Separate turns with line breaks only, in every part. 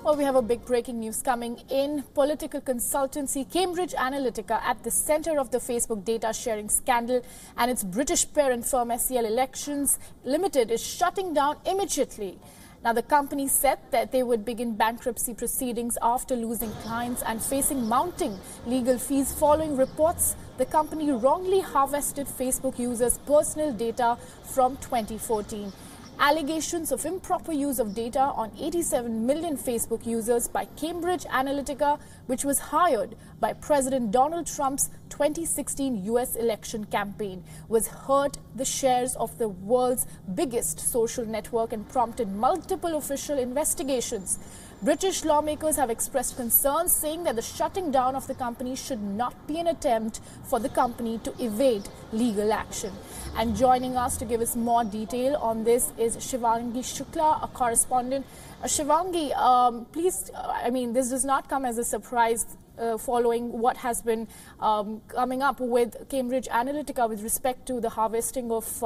Well, we have a big breaking news coming in. Political consultancy Cambridge Analytica, at the center of the Facebook data sharing scandal, and its British parent firm SEL Elections Limited is shutting down immediately. Now, the company said that they would begin bankruptcy proceedings after losing clients and facing mounting legal fees following reports the company wrongly harvested Facebook users' personal data from 2014. Allegations of improper use of data on 87 million Facebook users by Cambridge Analytica, which was hired by President Donald Trump's 2016 US election campaign, was hurt the shares of the world's biggest social network and prompted multiple official investigations. British lawmakers have expressed concerns, saying that the shutting down of the company should not be an attempt for the company to evade legal action. And joining us to give us more detail on this is Shivangi Shukla, a correspondent. Shivangi, please, this does not come as a surprise following what has been coming up with Cambridge Analytica with respect to the harvesting of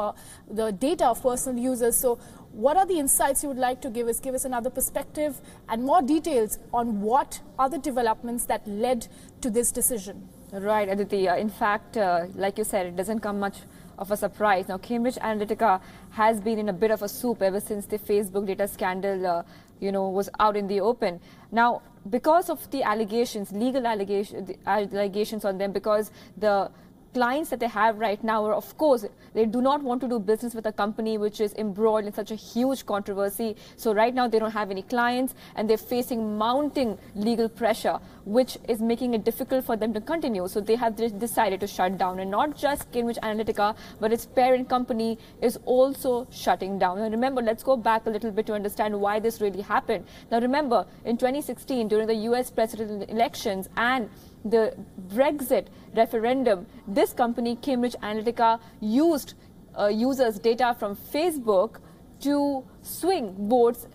the data of personal users. So what are the insights you would like to give us? Give us another perspective and more details on what are the developments that led to this decision.
Right, Aditi. In fact, like you said, it doesn't come much of a surprise. Now, Cambridge Analytica has been in a bit of a soup ever since the Facebook data scandal, was out in the open. Now, because of the allegations, legal allegations on them, because the clients that they have right now are, of course, they do not want to do business with a company which is embroiled in such a huge controversy. So right now they don't have any clients and they're facing mounting legal pressure, which is making it difficult for them to continue. So they have decided to shut down, and not just Cambridge Analytica, but its parent company is also shutting down. And remember, let's go back a little bit to understand why this really happened. Now remember, in 2016, during the US presidential elections and the Brexit referendum, this company, Cambridge Analytica, used users' data from Facebook to swing votes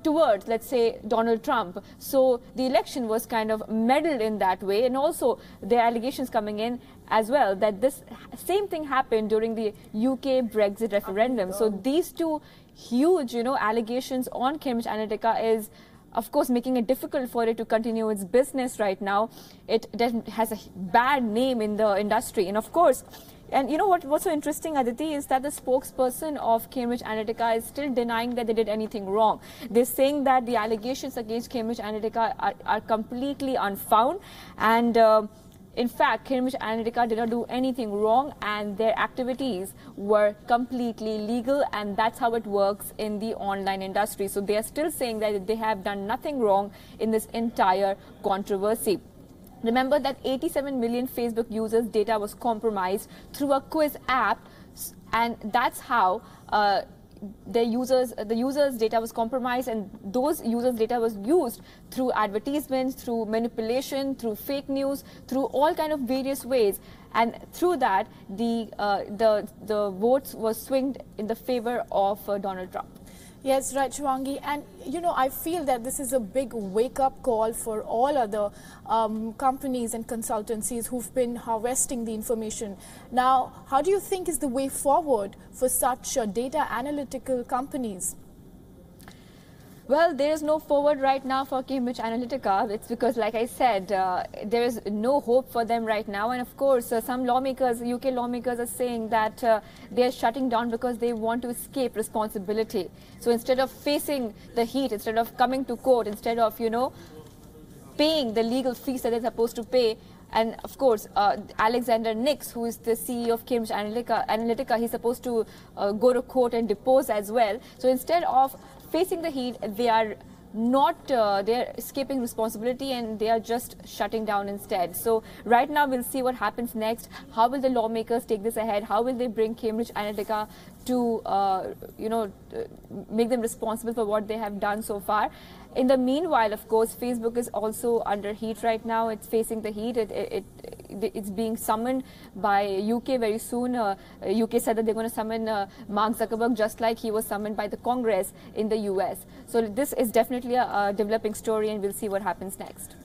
towards, let's say, Donald Trump. So the election was kind of meddled in that way. And also there are allegations coming in as well that this same thing happened during the UK Brexit referendum. So these two huge, allegations on Cambridge Analytica is, of course, making it difficult for it to continue its business right now. It has a bad name in the industry. And of course, and what's so interesting, Aditi, is that the spokesperson of Cambridge Analytica is still denying that they did anything wrong. They're saying that the allegations against Cambridge Analytica are completely unfounded. And in fact, Cambridge Analytica did not do anything wrong, and their activities were completely legal, and that's how it works in the online industry. So they are still saying that they have done nothing wrong in this entire controversy. Remember that 87 million Facebook users' data was compromised through a quiz app, and that's how the users' data was compromised, and those users' data was used through advertisements, through manipulation, through fake news, through all kind of various ways. And through that, the votes were swinged in the favor of Donald Trump.
Yes, right, Shivangi. And, I feel that this is a big wake-up call for all other companies and consultancies who've been harvesting the information. Now, how do you think is the way forward for such data analytical companies?
Well, there is no forward right now for Cambridge Analytica. It's because, like I said, there is no hope for them right now. And of course, some lawmakers, UK lawmakers, are saying that they are shutting down because they want to escape responsibility. So instead of facing the heat, instead of coming to court, instead of, paying the legal fees that they're supposed to pay, and of course, Alexander Nix, who is the CEO of Cambridge Analytica, he's supposed to go to court and depose as well. So instead of facing the heat, they are not, they're escaping responsibility, and they are just shutting down instead. So right now we'll see what happens next. How will the lawmakers take this ahead? How will they bring Cambridge Analytica to, make them responsible for what they have done so far? In the meanwhile, of course, Facebook is also under heat right now. It's facing the heat. It's being summoned by UK very soon. UK said that they're going to summon Mark Zuckerberg just like he was summoned by the Congress in the US. So this is definitely a developing story, and we'll see what happens next.